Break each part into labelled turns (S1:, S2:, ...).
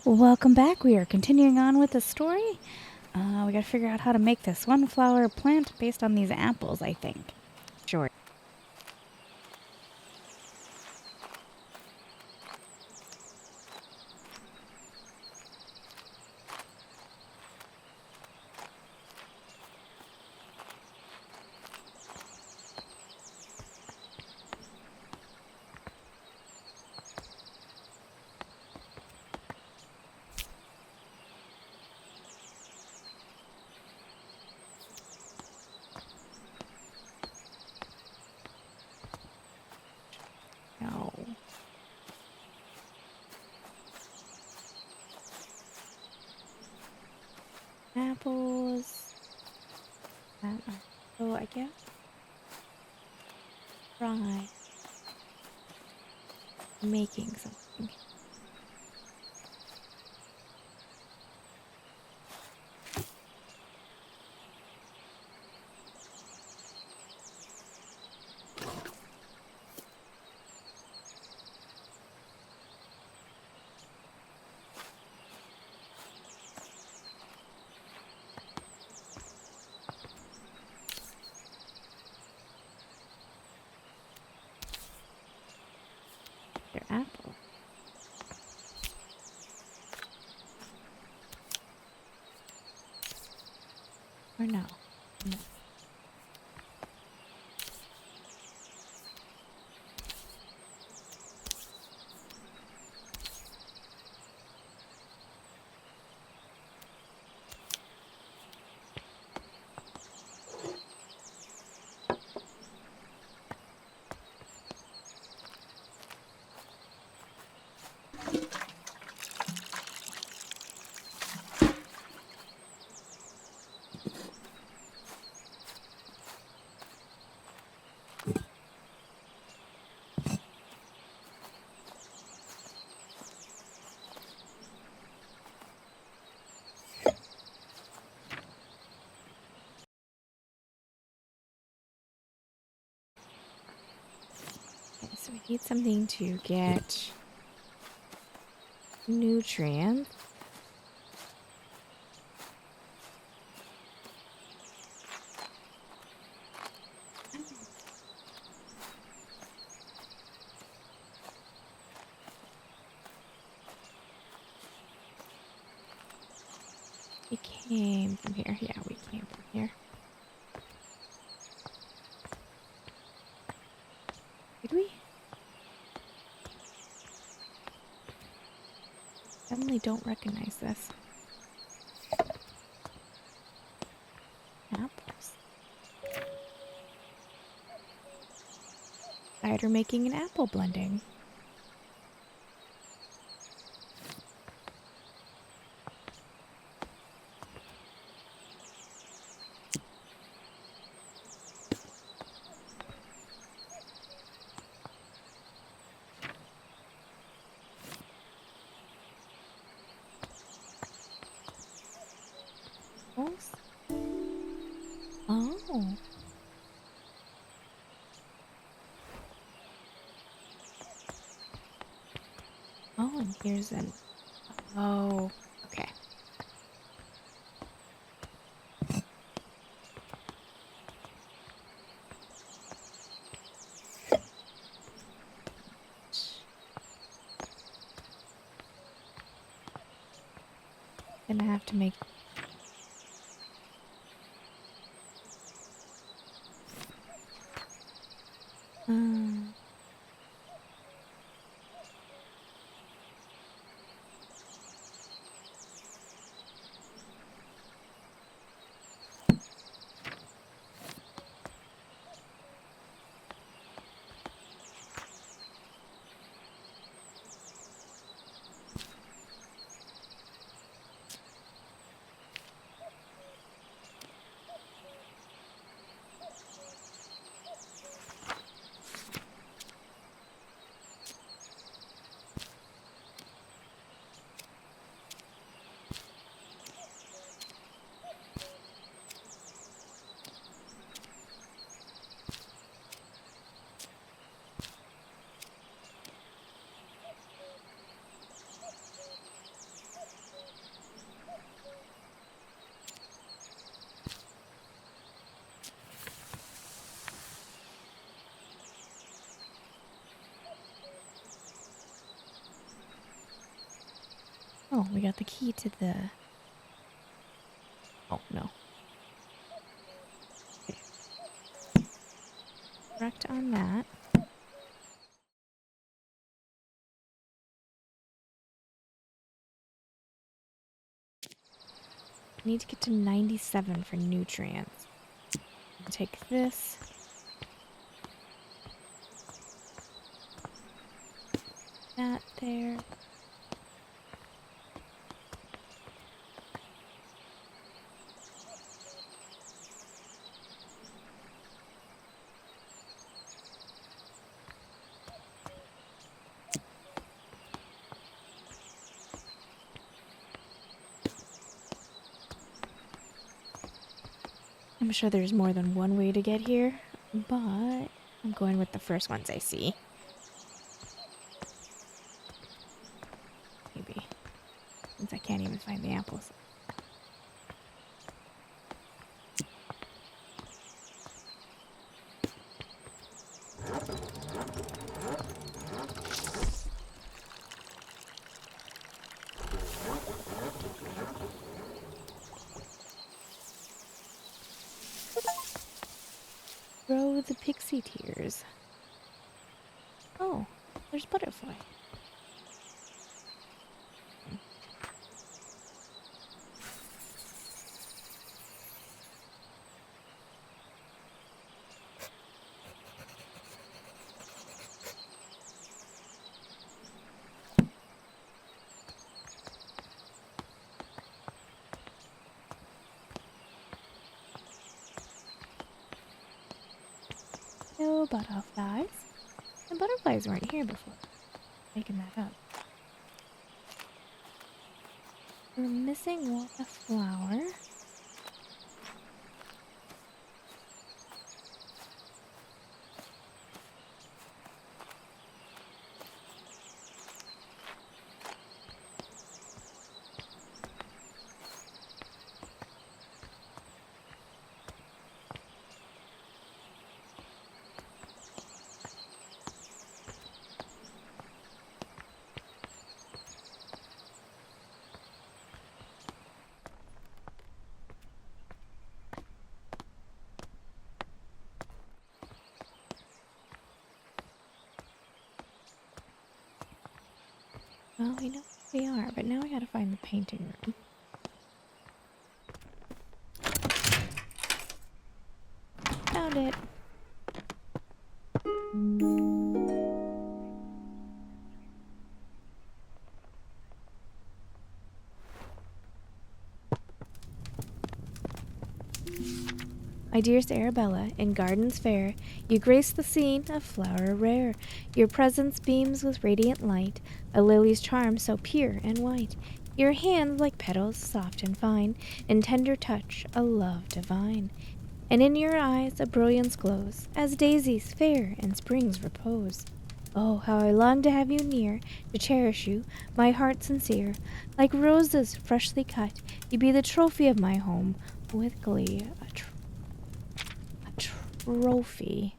S1: Welcome back. We are continuing on with the story. We gotta figure out how to make this one flower plant based on these apples, I think. Sure. No. Apples. So I guess try making something. Their apple. Or no. No. Okay, so we need something to get nutrients. We came from here. Yeah, we came from here. Did we? Definitely don't recognize this. Apples. Cider making an apple blending. Apples? Oh. Oh, and here's an... Oh, okay. Gonna have to make... Oh, we got the key to the... Oh, no. Okay. Correct on that. I need to get to 97 for nutrients. Take this. That there. I'm sure there's more than one way to get here, but I'm going with the first ones I see. Maybe. Since I can't even find the apples. Throw the pixie tears. Oh, there's butterfly. No butterflies. The butterflies weren't here before. Making that up. We're missing a flower. Well, we know where they are, but now I gotta find the painting room. Found it. My dearest Arabella, in gardens fair, you grace the scene, a flower rare. Your presence beams with radiant light, a lily's charm so pure and white. Your hands like petals soft and fine, in tender touch a love divine. And in your eyes a brilliance glows, as daisies fair in spring's repose. Oh, how I long to have you near, to cherish you, my heart sincere. Like roses freshly cut, you be the trophy of my home, with glee trophy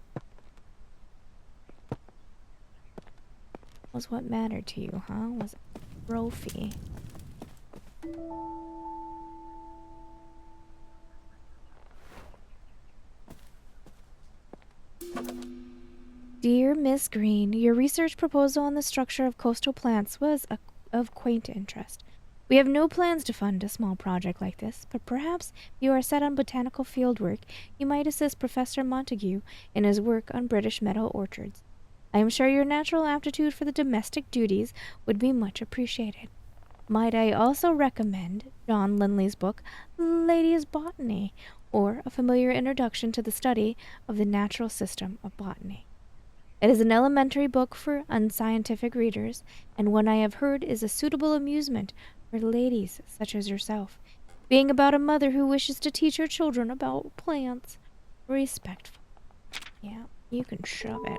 S1: was what mattered to you, huh? Was a trophy. Dear Miss Greene, your research proposal on the structure of coastal plants was of quaint interest. We have no plans to fund a small project like this, but perhaps if you are set on botanical fieldwork, you might assist Professor Montague in his work on British meadow orchards. I am sure your natural aptitude for the domestic duties would be much appreciated. Might I also recommend John Linley's book, Lady's Botany, or A Familiar Introduction to the Study of the Natural System of Botany. It is an elementary book for unscientific readers, and one I have heard is a suitable amusement for ladies such as yourself, being about a mother who wishes to teach her children about plants. Respectful. Yeah, you can shove it.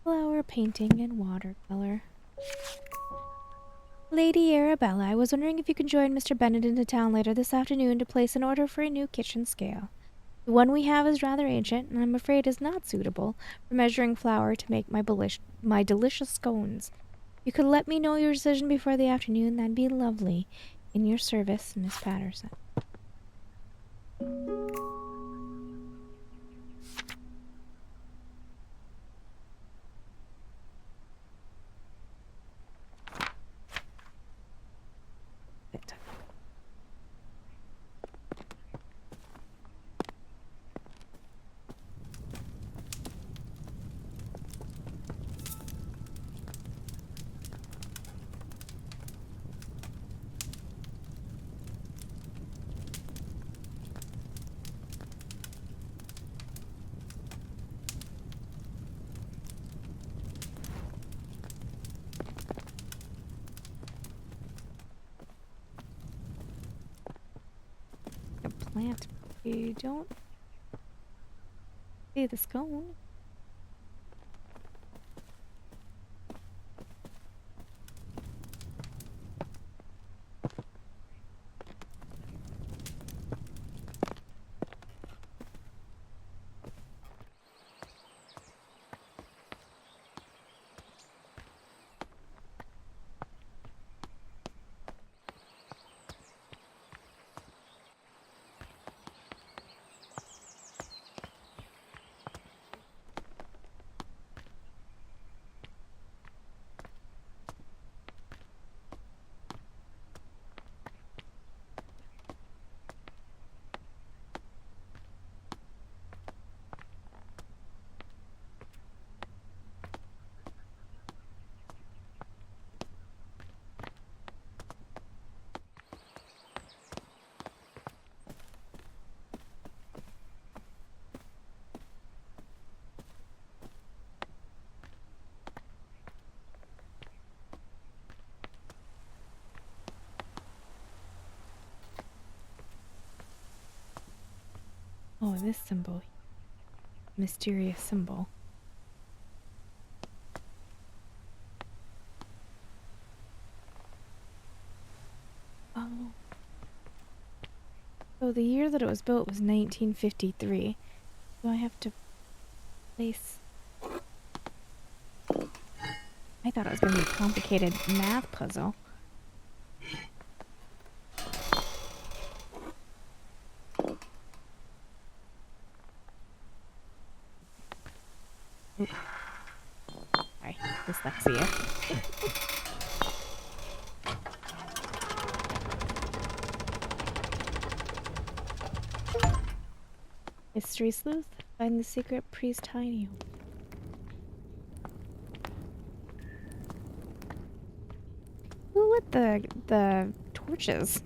S1: Flower painting and watercolor. Lady Arabella, I was wondering if you could join Mr. Bennet into town later this afternoon to place an order for a new kitchen scale. The one we have is rather ancient, and I'm afraid is not suitable for measuring flour to make my delicious scones. You could let me know your decision before the afternoon, that'd be lovely. In your service, Miss Patterson. A plant. You don't see the scone. Oh, this symbol. Mysterious symbol. Oh. So the year that it was built was 1953. Do I have to place... I thought it was going to be a complicated math puzzle. Oop. Sorry, dyslexia. History sleuth? Find the secret priest Tiny. Who lit the torches?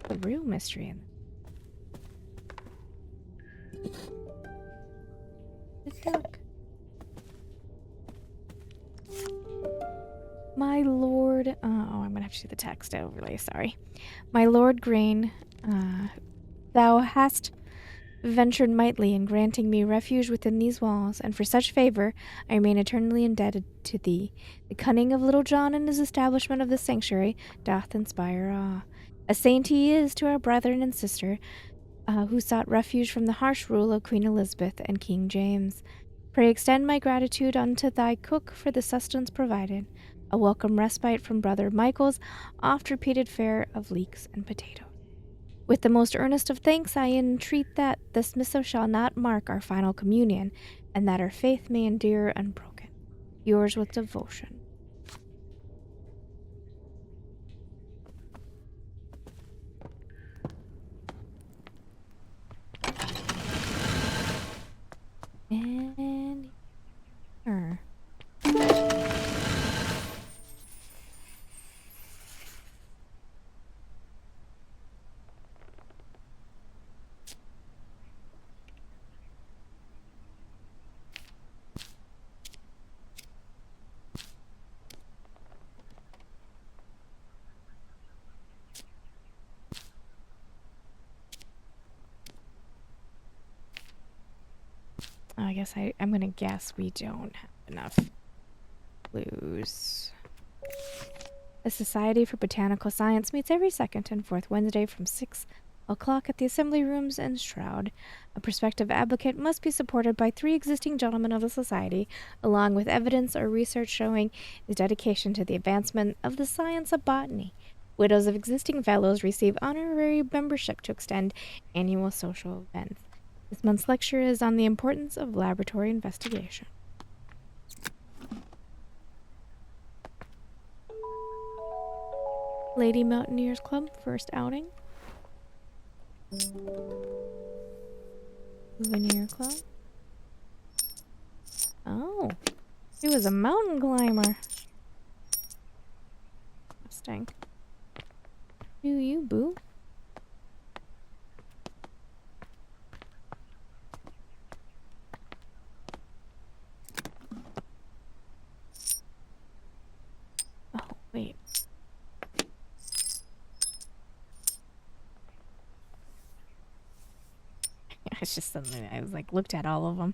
S1: The real mystery in the duck. My lord, I'm gonna have to do the text overlay, sorry. My lord Greene, thou hast ventured mightily in granting me refuge within these walls, and for such favor I remain eternally indebted to thee. The cunning of Little John in his establishment of this sanctuary doth inspire awe. A saint he is to our brethren and sister, who sought refuge from the harsh rule of Queen Elizabeth and King James. Pray extend my gratitude unto thy cook for the sustenance provided, a welcome respite from Brother Michael's oft-repeated fare of leeks and potatoes. With the most earnest of thanks, I entreat that this missive shall not mark our final communion, and that our faith may endure unbroken. Yours with devotion. And here. guess I'm gonna guess we don't have enough clues. The Society for Botanical Science meets every second and fourth Wednesday from 6 o'clock at the Assembly Rooms in Shroud. A prospective applicant must be supported by 3 existing gentlemen of the Society, along with evidence or research showing his dedication to the advancement of the science of botany. Widows of existing fellows receive honorary membership to extend annual social events. This month's lecture is on the importance of laboratory investigation. Lady Mountaineers Club, first outing. Souvenir Club. Oh, he was a mountain climber. Interesting. Do you, boo? Oh, wait. It's just something I was like, looked at all of them.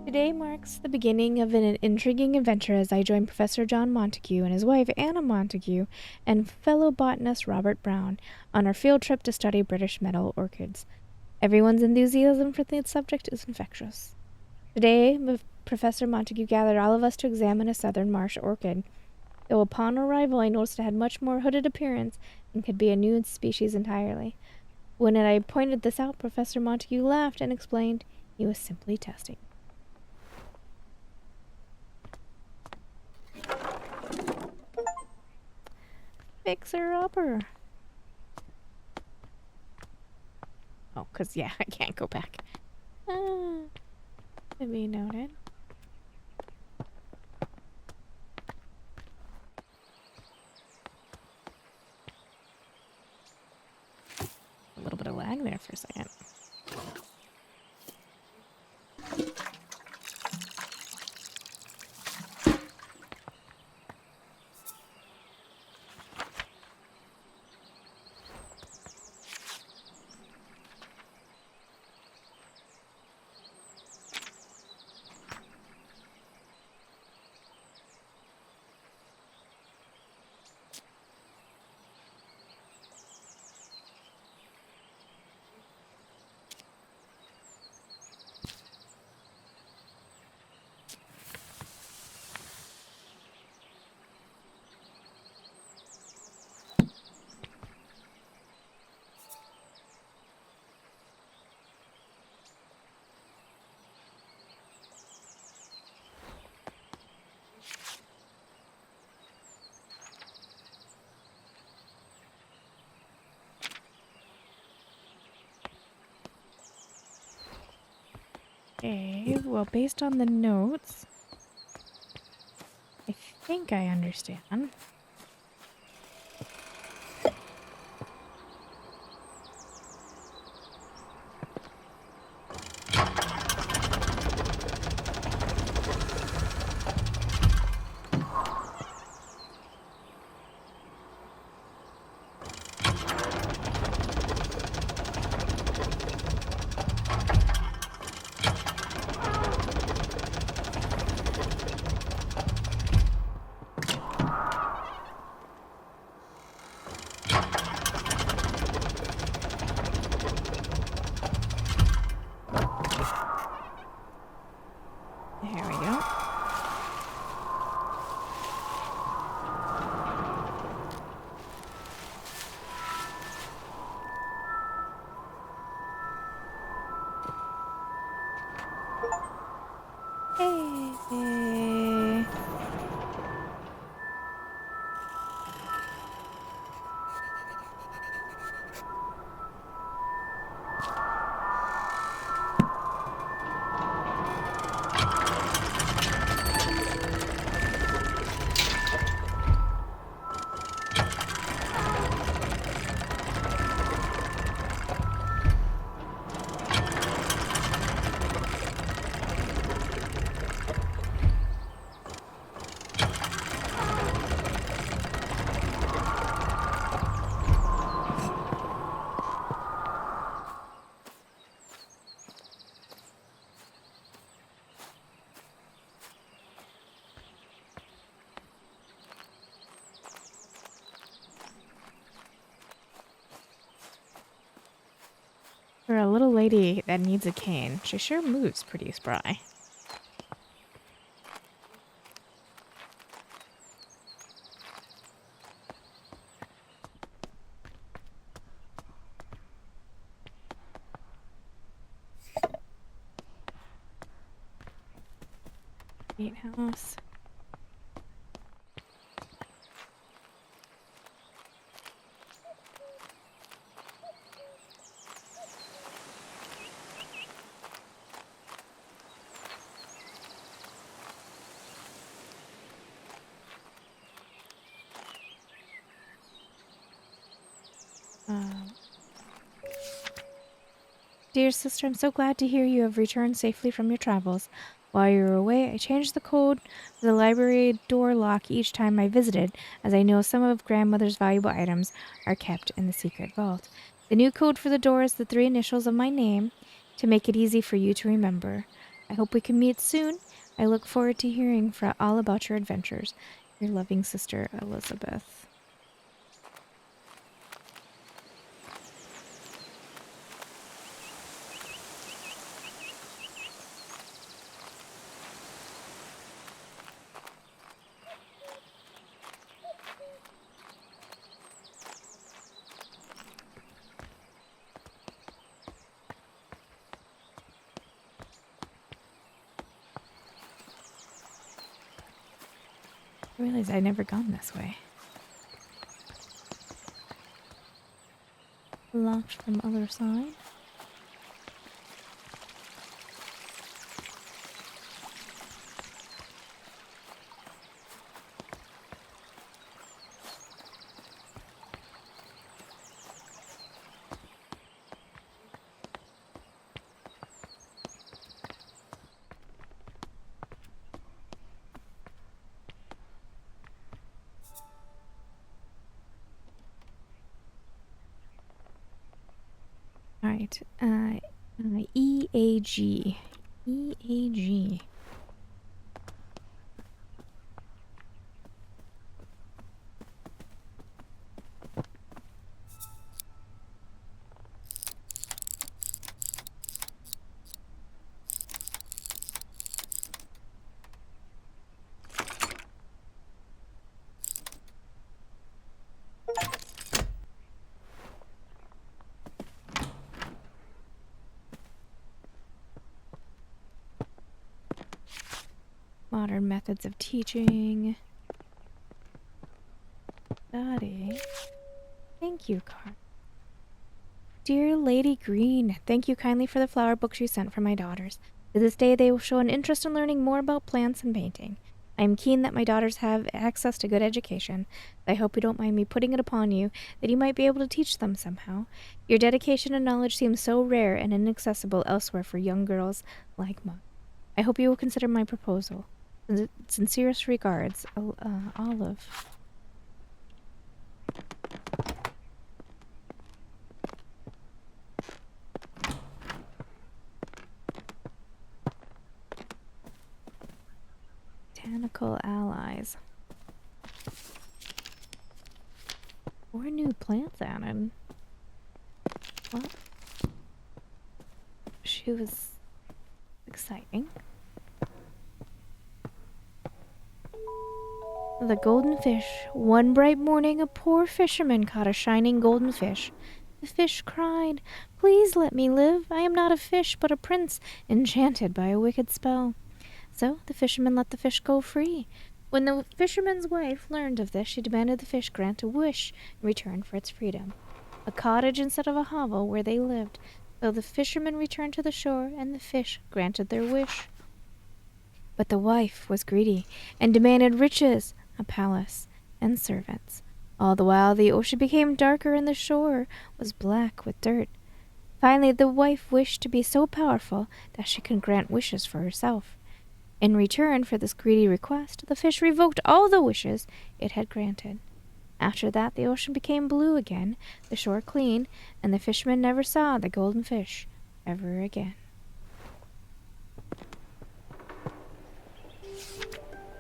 S1: Today marks the beginning of an intriguing adventure as I join Professor John Montague and his wife Anna Montague and fellow botanist Robert Brown on our field trip to study British metal orchids. Everyone's enthusiasm for the subject is infectious. Today, Professor Montague gathered all of us to examine a southern marsh orchid. Though upon arrival I noticed it had much more hooded appearance and could be a new species entirely. When I pointed this out, Professor Montague laughed and explained he was simply testing. Fixer-upper. Oh, because, yeah, I can't go back. To be noted. A little bit of lag there for a second. Okay, well, based on the notes, I think I understand. Hey. For a little lady that needs a cane, she sure moves pretty spry. Gatehouse. Dear sister, I'm so glad to hear you have returned safely from your travels. While you were away, I changed the code for the library door lock each time I visited, as I know some of grandmother's valuable items are kept in the secret vault. The new code for the door is the 3 initials of my name, to make it easy for you to remember. I hope we can meet soon. I look forward to hearing all about your adventures. Your loving sister, Elizabeth. I realize I'd never gone this way. Locked from other side. Alright, EAG. EAG. Modern methods of teaching. Study. Thank you, card. Dear Lady Greene, thank you kindly for the flower books you sent for my daughters. To this day, they will show an interest in learning more about plants and painting. I am keen that my daughters have access to good education. I hope you don't mind me putting it upon you that you might be able to teach them somehow. Your dedication and knowledge seems so rare and inaccessible elsewhere for young girls like mine. I hope you will consider my proposal. Sincerest regards, Olive. Botanical allies. 4 new plants added. What? She was exciting. The golden fish. One bright morning, a poor fisherman caught a shining golden fish. The fish cried, "Please let me live. I am not a fish, but a prince, enchanted by a wicked spell." So the fisherman let the fish go free. When the fisherman's wife learned of this, she demanded the fish grant a wish in return for its freedom. A cottage instead of a hovel where they lived. So the fisherman returned to the shore, and the fish granted their wish. But the wife was greedy and demanded riches, a palace, and servants. All the while the ocean became darker and the shore was black with dirt. Finally, the wife wished to be so powerful that she could grant wishes for herself. In return for this greedy request, the fish revoked all the wishes it had granted. After that, the ocean became blue again, the shore clean, and the fisherman never saw the golden fish ever again.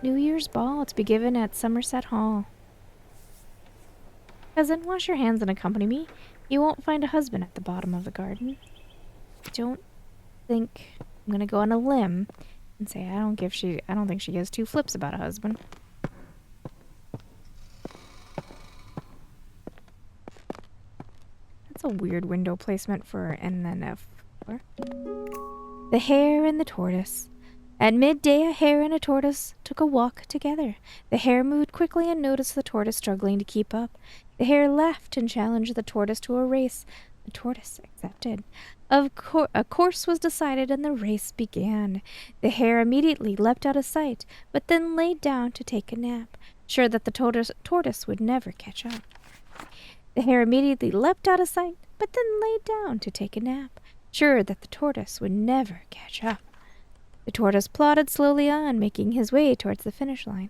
S1: New Year's ball to be given at Somerset Hall. Cousin, wash your hands and accompany me. You won't find a husband at the bottom of the garden. don't think I'm gonna go on a limb and say I don't think she gives two flips about a husband. That's a weird window placement for an F4. The hare and the tortoise. At midday, a hare and a tortoise took a walk together. The hare moved quickly and noticed the tortoise struggling to keep up. The hare laughed and challenged the tortoise to a race. The tortoise accepted. A course was decided and the race began. The hare immediately leapt out of sight, but then laid down to take a nap, sure that the tortoise would never catch up. The hare immediately leapt out of sight, but then laid down to take a nap, sure that the tortoise would never catch up. The tortoise plodded slowly on, making his way towards the finish line.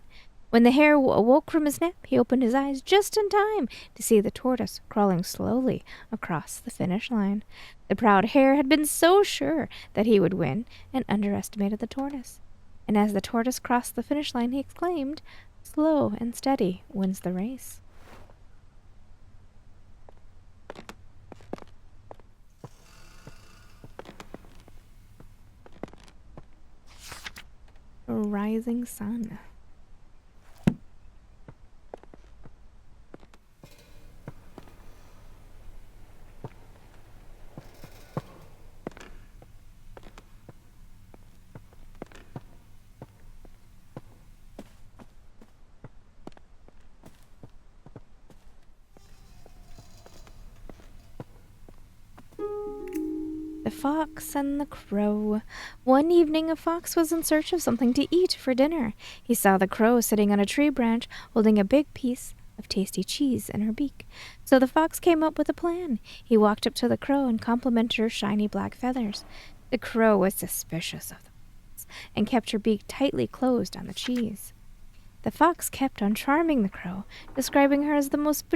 S1: When the hare awoke from his nap, he opened his eyes just in time to see the tortoise crawling slowly across the finish line. The proud hare had been so sure that he would win and underestimated the tortoise. And as the tortoise crossed the finish line, he exclaimed, "Slow and steady wins the race." A rising sun. The Fox and the Crow. One evening a fox was in search of something to eat for dinner. He saw the crow sitting on a tree branch holding a big piece of tasty cheese in her beak. So the fox came up with a plan. He walked up to the crow and complimented her shiny black feathers. The crow was suspicious of the fox and kept her beak tightly closed on the cheese. The fox kept on charming the crow, describing her as the most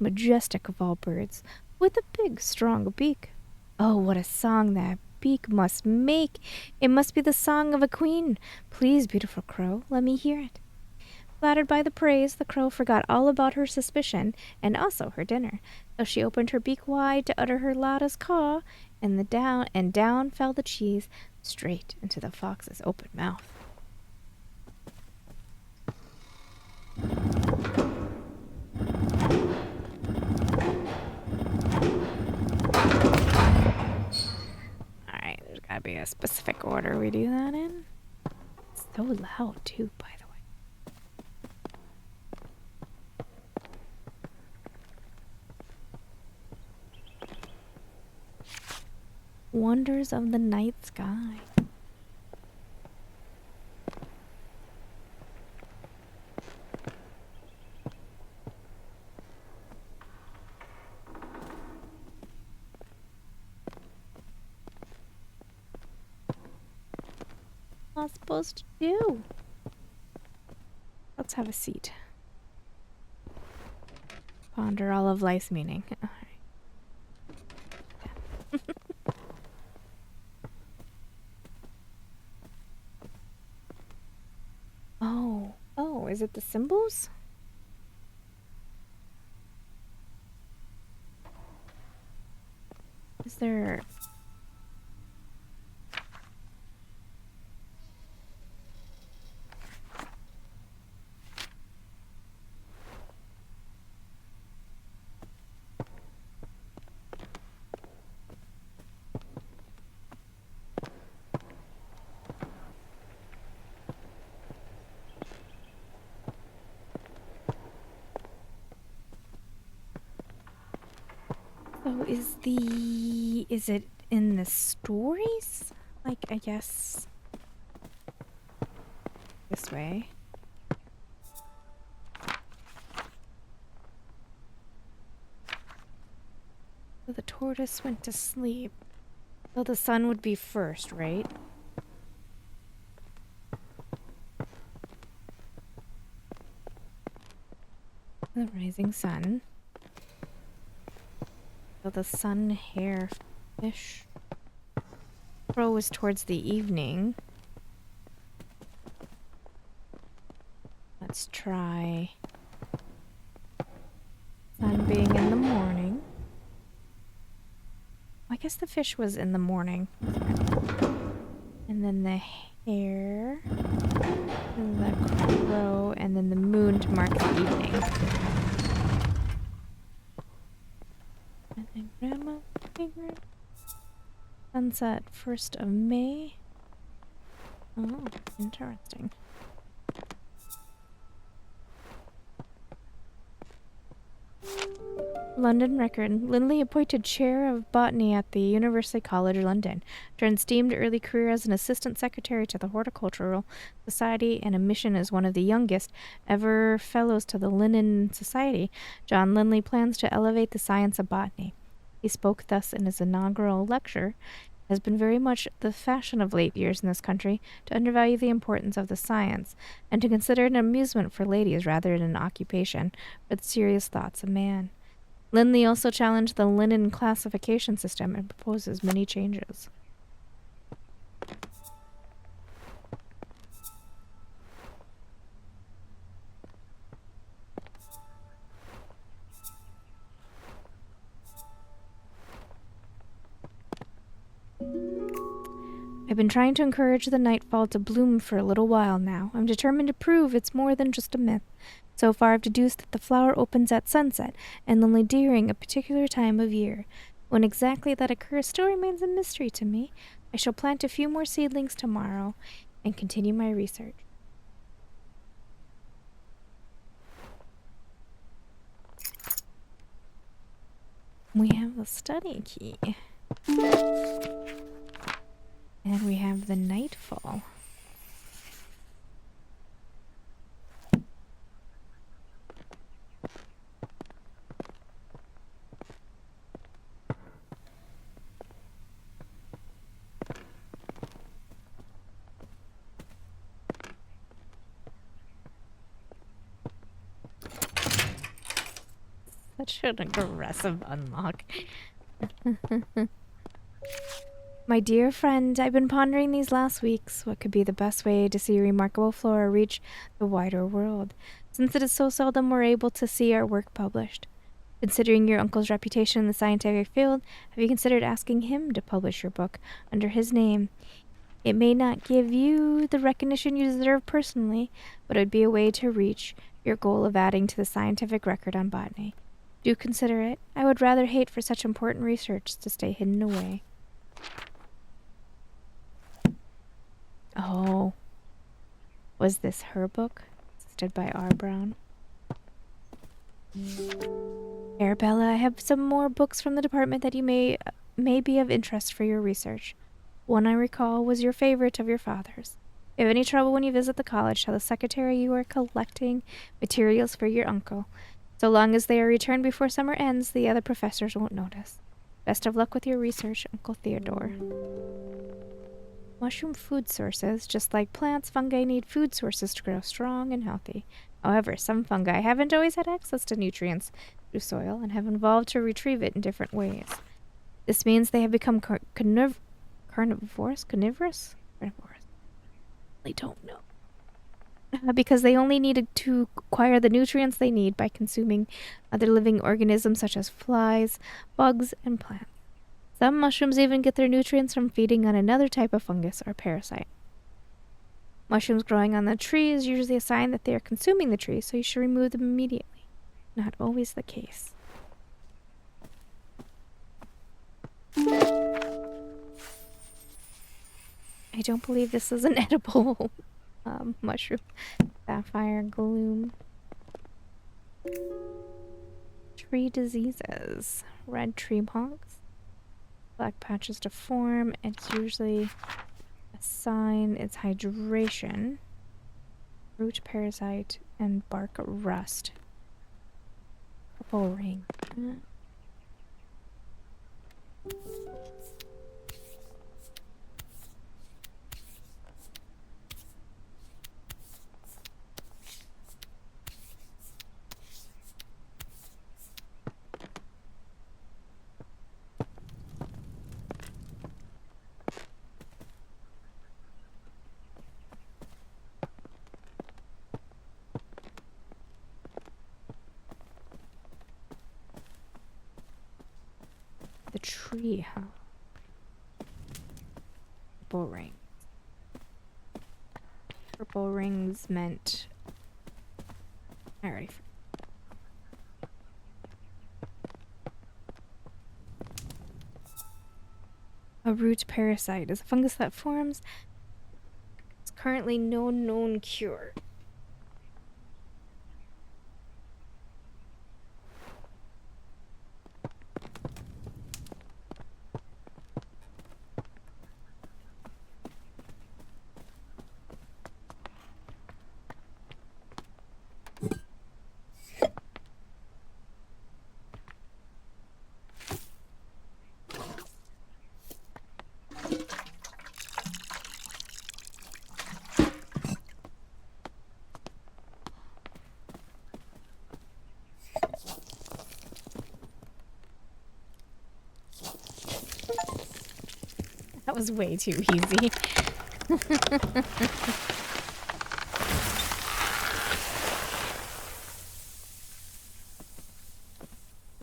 S1: majestic of all birds, with a big, strong beak. Oh, what a song that beak must make! It must be the song of a queen. Please, beautiful crow, let me hear it. Flattered by the praise, the crow forgot all about her suspicion and also her dinner. So she opened her beak wide to utter her loudest caw, and down fell the cheese straight into the fox's open mouth. Alright, there's gotta be a specific order we do that in. It's so loud too, by the way. Wonders of the night sky. What am I supposed to do? Let's have a seat. Ponder all of life's meaning. All right. Oh, is it the symbols? Is there... So is it in the stories? Like, I guess this way. So the tortoise went to sleep. So the sun would be first, right? The rising sun. So the sun, hare, fish. Crow was towards the evening. Let's try sun being in the morning. guess the fish was in the morning. And then the hare, and the crow, and then the moon to mark the evening. And then Grandma Figure. Sunset 1st of May. Oh, interesting. London Record. Lindley, appointed chair of botany at the University College London, turned steamed early career as an assistant secretary to the Horticultural Society and a mission as one of the youngest ever fellows to the Linnean Society. John Lindley plans to elevate the science of botany. He spoke thus in his inaugural lecture. It has been very much the fashion of late years in this country to undervalue the importance of the science and to consider it an amusement for ladies rather than an occupation for the serious thoughts of man. Lindley also challenged the Linnean classification system and proposes many changes. I've been trying to encourage the nightfall to bloom for a little while now. I'm determined to prove it's more than just a myth. So far, I've deduced that the flower opens at sunset, and only during a particular time of year. When exactly that occurs still remains a mystery to me. I shall plant a few more seedlings tomorrow and continue my research. We have the study key. And we have the nightfall. Such an aggressive unlock. My dear friend, I've been pondering these last weeks what could be the best way to see remarkable flora reach the wider world, since it is so seldom we're able to see our work published. Considering your uncle's reputation in the scientific field, have you considered asking him to publish your book under his name? It may not give you the recognition you deserve personally, but it would be a way to reach your goal of adding to the scientific record on botany. Do consider it. I would rather hate for such important research to stay hidden away. Oh. Was this her book? Assisted by R. Brown. Arabella, I have some more books from the department that you may be of interest for your research. One I recall was your favorite of your father's. If you have any trouble when you visit the college, tell the secretary you are collecting materials for your uncle. So long as they are returned before summer ends, the other professors won't notice. Best of luck with your research, Uncle Theodore. Mushroom food sources. Just like plants, fungi need food sources to grow strong and healthy. However, some fungi haven't always had access to nutrients through soil and have evolved to retrieve it in different ways. This means they have become carnivorous? Carnivorous? I don't know. Because they only needed to acquire the nutrients they need by consuming other living organisms such as flies, bugs, and plants. Some mushrooms even get their nutrients from feeding on another type of fungus or parasite. Mushrooms growing on the tree is usually a sign that they are consuming the tree, so you should remove them immediately. Not always the case. I don't believe this is an edible mushroom. Sapphire, Gloom. Tree diseases. Red tree moths. Black patches to form. It's usually a sign it's hydration. Root parasite and bark rust. Purple ring. The tree, huh? purple ring. Purple rings meant... I already forgot. A root parasite is a fungus that forms. It's currently no known cure. That was way too easy.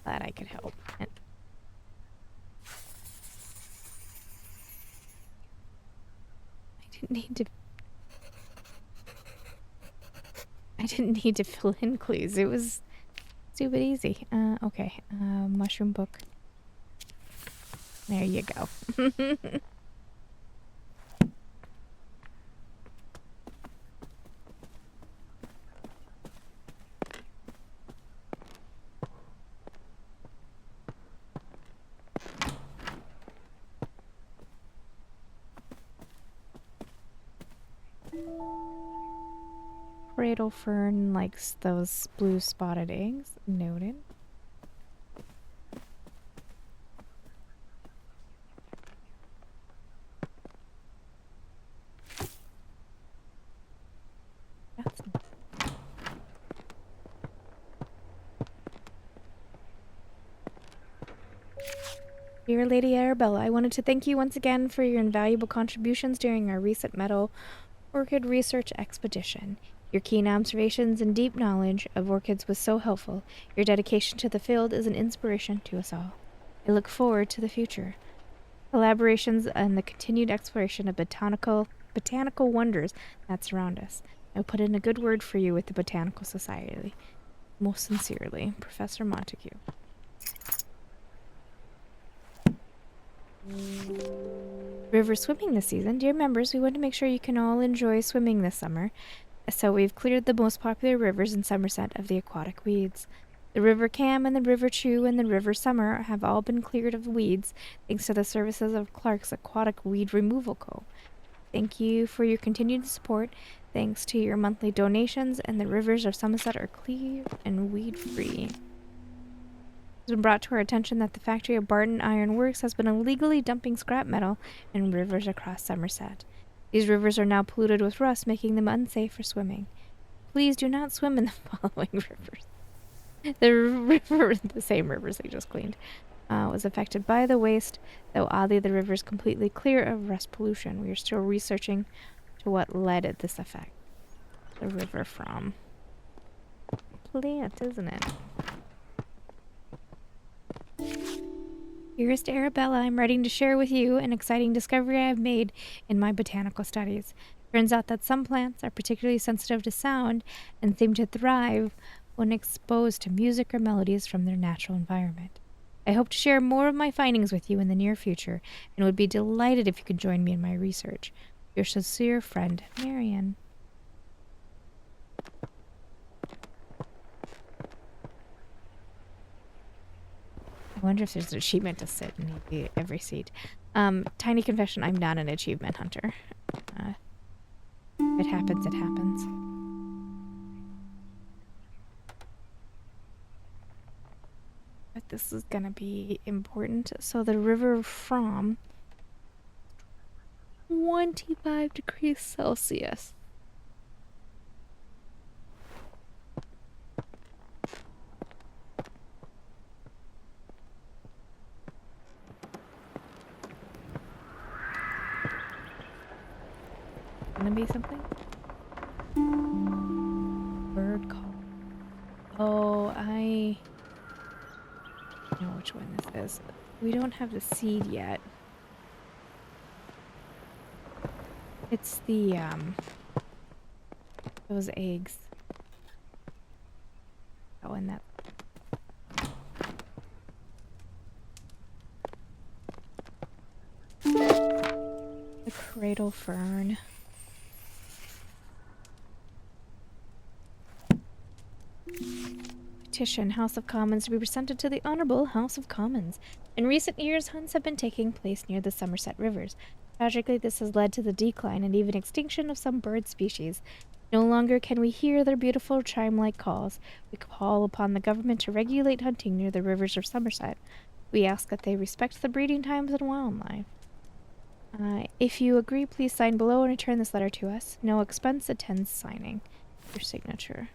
S1: Glad I could help. I didn't need to fill in clues. It was stupid easy. Okay. Mushroom book. There you go. Cradle Fern likes those blue spotted eggs. Noted. That's Dear Lady Arabella, I wanted to thank you once again for your invaluable contributions during our recent meadow orchid research expedition. Your keen observations and deep knowledge of orchids was so helpful. Your dedication to the field is an inspiration to us all. I look forward to the future collaborations and the continued exploration of botanical wonders that surround us. I will put in a good word for you with the Botanical Society. Most sincerely, Professor Montague. River swimming this season. Dear members, we want to make sure you can all enjoy swimming this summer. So we've cleared the most popular rivers in Somerset of the aquatic weeds. The River Cam and the River Chew and the River Summer have all been cleared of weeds thanks to the services of Clark's Aquatic Weed Removal Co. Thank you for your continued support. Thanks to your monthly donations, and the rivers of Somerset are clear and weed-free. It's been brought to our attention that the factory of Barton Iron Works has been illegally dumping scrap metal in rivers across Somerset. These rivers are now polluted with rust, making them unsafe for swimming. Please do not swim in the following rivers. The same rivers they just cleaned, was affected by the waste, though oddly the river is completely clear of rust pollution. We are still researching to what led at this effect. The river from plant, isn't it? Dearest Arabella, I'm writing to share with you an exciting discovery I have made in my botanical studies. Turns out that some plants are particularly sensitive to sound and seem to thrive when exposed to music or melodies from their natural environment. I hope to share more of my findings with you in the near future and would be delighted if you could join me in my research. Your sincere friend, Marian. I wonder if there's an achievement to sit in every seat. Tiny confession, I'm not an achievement hunter. If it happens, it happens. But this is gonna be important. So the river from 25 degrees Celsius. Gonna be something? Bird call. Oh, I know which one this is. We don't have the seed yet. It's the, those eggs. Oh, and that. The Cradle Fern. Petition, House of Commons, to be presented to the Honourable House of Commons. In recent years, hunts have been taking place near the Somerset rivers. Tragically, this has led to the decline and even extinction of some bird species. No longer can we hear their beautiful chime-like calls. We call upon the government to regulate hunting near the rivers of Somerset. We ask that they respect the breeding times and wildlife. If you agree, please sign below and return this letter to us. No expense attends signing. Your signature.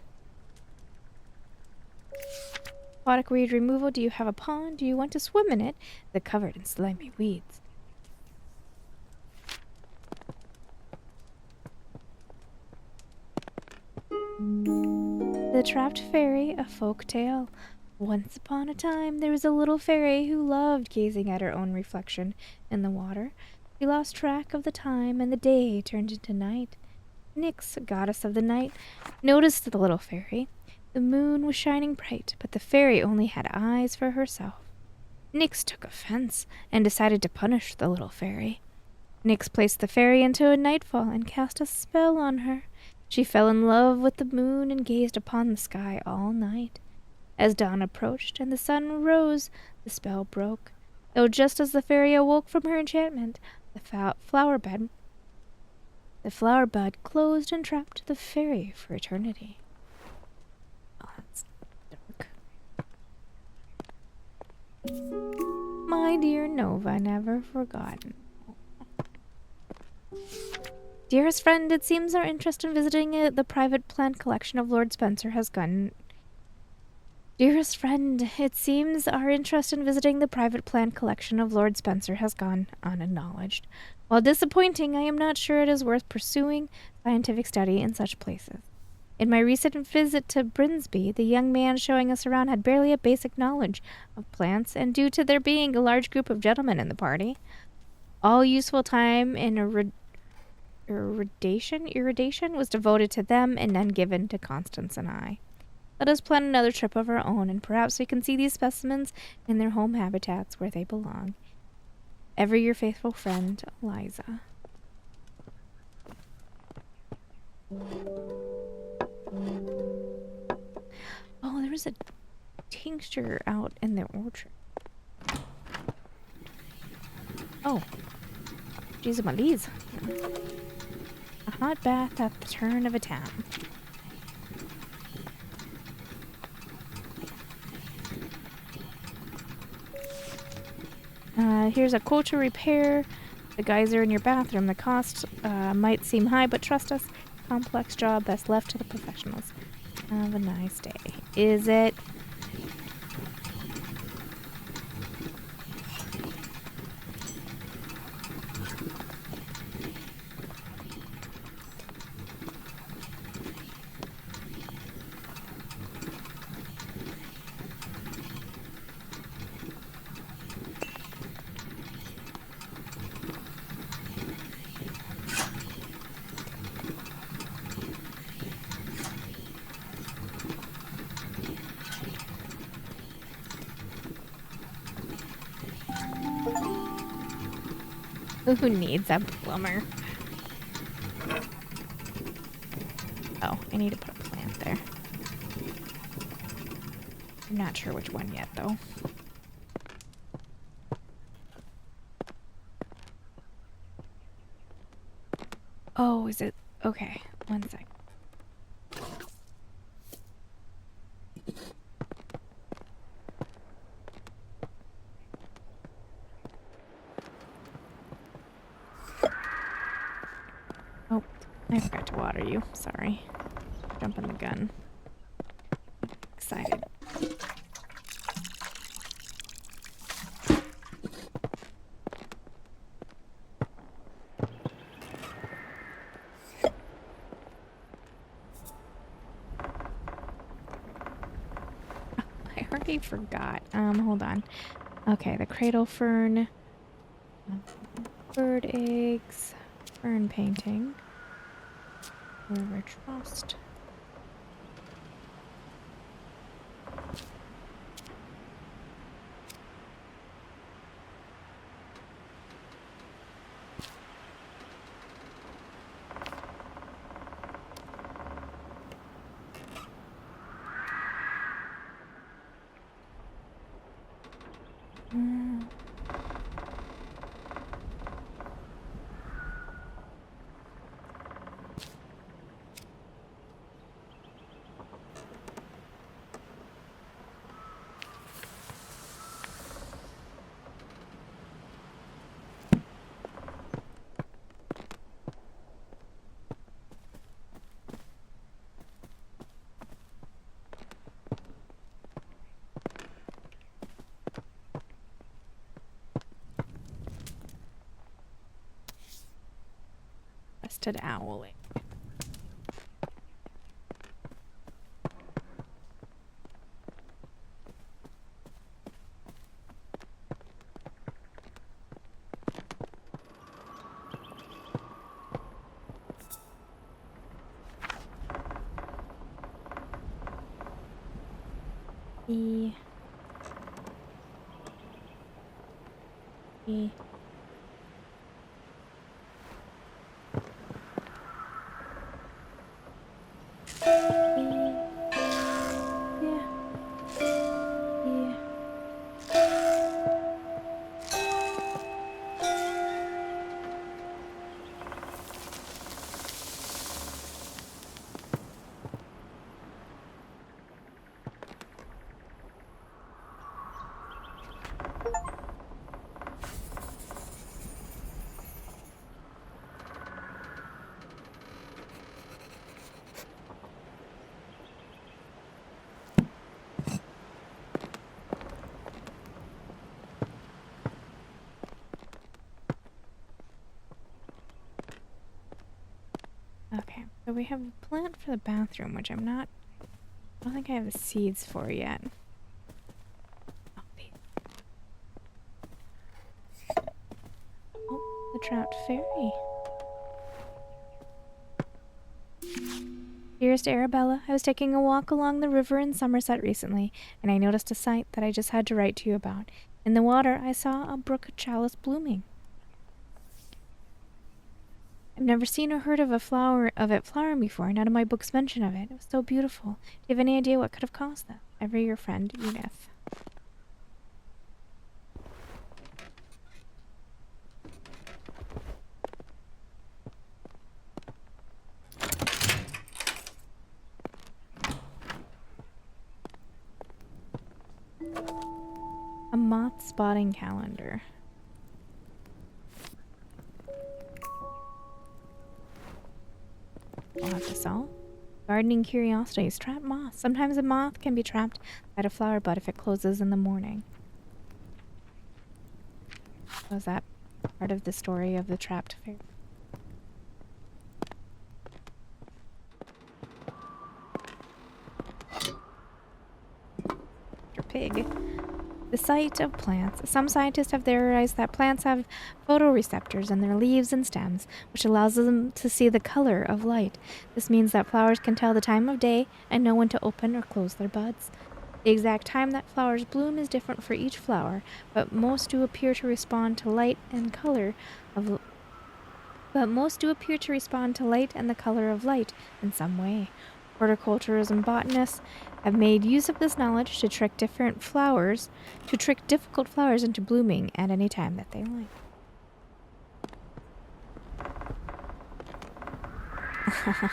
S1: Aquatic weed removal. Do you have a pond? Do you want to swim in it? They're covered in slimy weeds. The Trapped Fairy, a folk tale. Once upon a time, there was a little fairy who loved gazing at her own reflection in the water. She lost track of the time, and the day turned into night. Nyx, goddess of the night, noticed the little fairy. The moon was shining bright, but the fairy only had eyes for herself. Nyx took offense and decided to punish the little fairy. Nyx placed the fairy into a nightfall and cast a spell on her. She fell in love with the moon and gazed upon the sky all night. As dawn approached and the sun rose, the spell broke. Though just as the fairy awoke from her enchantment, the flower bud closed and trapped the fairy for eternity. Oh, that's dark. My dear Nova, never forgotten. Dearest friend, it seems our interest in visiting the private plant collection of Lord Spencer has gone... Dearest friend, it seems our interest in visiting the private plant collection of Lord Spencer has gone unacknowledged. While disappointing, I am not sure it is worth pursuing scientific study in such places. In my recent visit to Brinsby, the young man showing us around had barely a basic knowledge of plants, and due to there being a large group of gentlemen in the party, all useful time in irradiation was devoted to them and none given to Constance and I. Let us plan another trip of our own, and perhaps we can see these specimens in their home habitats where they belong. Ever your faithful friend, Eliza. Oh, there was a tincture out in the orchard. Oh. Jeez, my bees. A hot bath at the turn of a tap. Here's a quote to repair the geyser in your bathroom. The cost might seem high, but trust us, complex job best left to the professionals. Have a nice day. Is it? Who needs a plumber? Oh, I need to put a plant there. I'm not sure which one yet, though. Oh, is it? Okay, one sec. Oh, I forgot to water you. Sorry. Jumping the gun. Excited. I already forgot. Hold on. Okay, the cradle fern. Bird eggs. Fern painting. River Trust. Rested owling. E. E. Okay, so we have a plant for the bathroom, which I don't think I have the seeds for yet. Oh, the trout fairy. Dearest Arabella, I was taking a walk along the river in Somerset recently, and I noticed a sight that I just had to write to you about. In the water, I saw a brook chalice blooming. I've never seen or heard of it flowering before. None of my books mention of it. It was so beautiful. Do you have any idea what could have caused that? Ever your friend, Edith. A moth spotting calendar. I'll have to solve. Gardening curiosities. Trap moths. Sometimes a moth can be trapped at a flower bud if it closes in the morning. Was that part of the story of the trapped fairy? Pig. The sight of plants. Some scientists have theorized that plants have photoreceptors in their leaves and stems, which allows them to see the color of light. This means that flowers can tell the time of day and know when to open or close their buds. The exact time that flowers bloom is different for each flower, but most do appear to respond to light and color of light in some way. Horticulturists and botanists have made use of this knowledge to trick difficult flowers into blooming at any time that they like.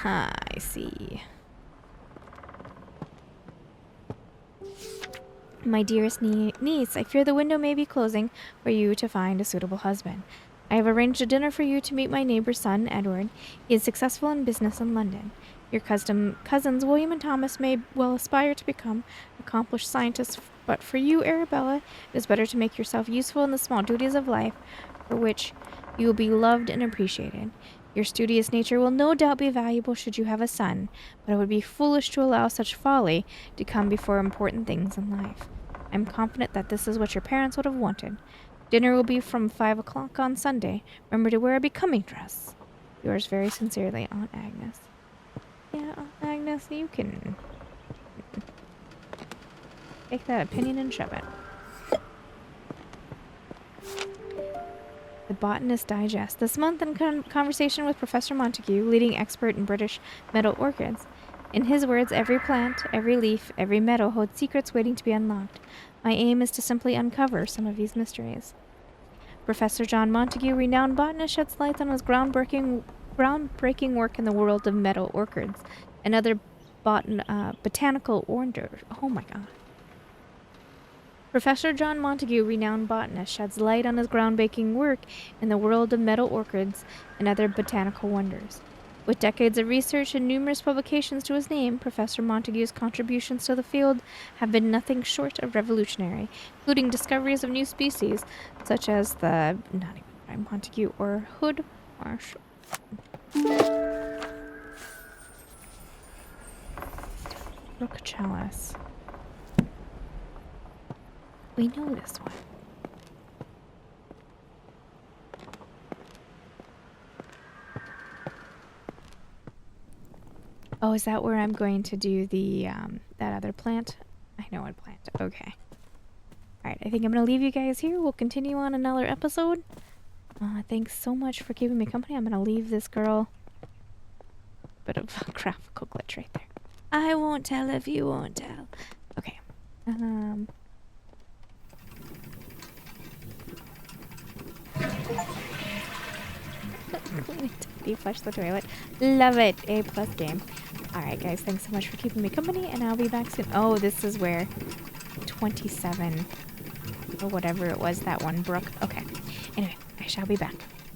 S1: I see. My dearest niece, I fear the window may be closing for you to find a suitable husband. I have arranged a dinner for you to meet my neighbor's son, Edward. He is successful in business in London. Your cousins, William and Thomas, may well aspire to become accomplished scientists, but for you, Arabella, it is better to make yourself useful in the small duties of life for which you will be loved and appreciated. Your studious nature will no doubt be valuable should you have a son, but it would be foolish to allow such folly to come before important things in life. I am confident that this is what your parents would have wanted. Dinner will be from 5 o'clock on Sunday. Remember to wear a becoming dress. Yours very sincerely, Aunt Agnes. Yeah, Aunt Agnes, you can take that opinion and shove it. The Botanist Digest. This month in conversation with Professor Montague, leading expert in British meadow orchids. In his words, every plant, every leaf, every meadow holds secrets waiting to be unlocked. My aim is to simply uncover some of these mysteries. Professor John Montague, renowned botanist, sheds light on his groundbreaking work in the world of meadow orchids and other botanical wonders. Oh my god. Professor John Montague, renowned botanist, sheds light on his groundbreaking work in the world of meadow orchids and other botanical wonders. With decades of research and numerous publications to his name, Professor Montague's contributions to the field have been nothing short of revolutionary, including discoveries of new species, such as the Montague or hood marsh. Brook chalice. We know this one. Oh, is that where I'm going to do the, that other plant? I know what plant. Okay. Alright, I think I'm going to leave you guys here. We'll continue on another episode. Thanks so much for keeping me company. I'm going to leave this girl. Bit of a graphical glitch right there. I won't tell if you won't tell. Okay. You flush the toilet. Love it. A+ game. Alright guys, thanks so much for keeping me company, and I'll be back soon. Oh, this is where 27 or whatever it was, that one brook. Okay. Anyway, I shall be back.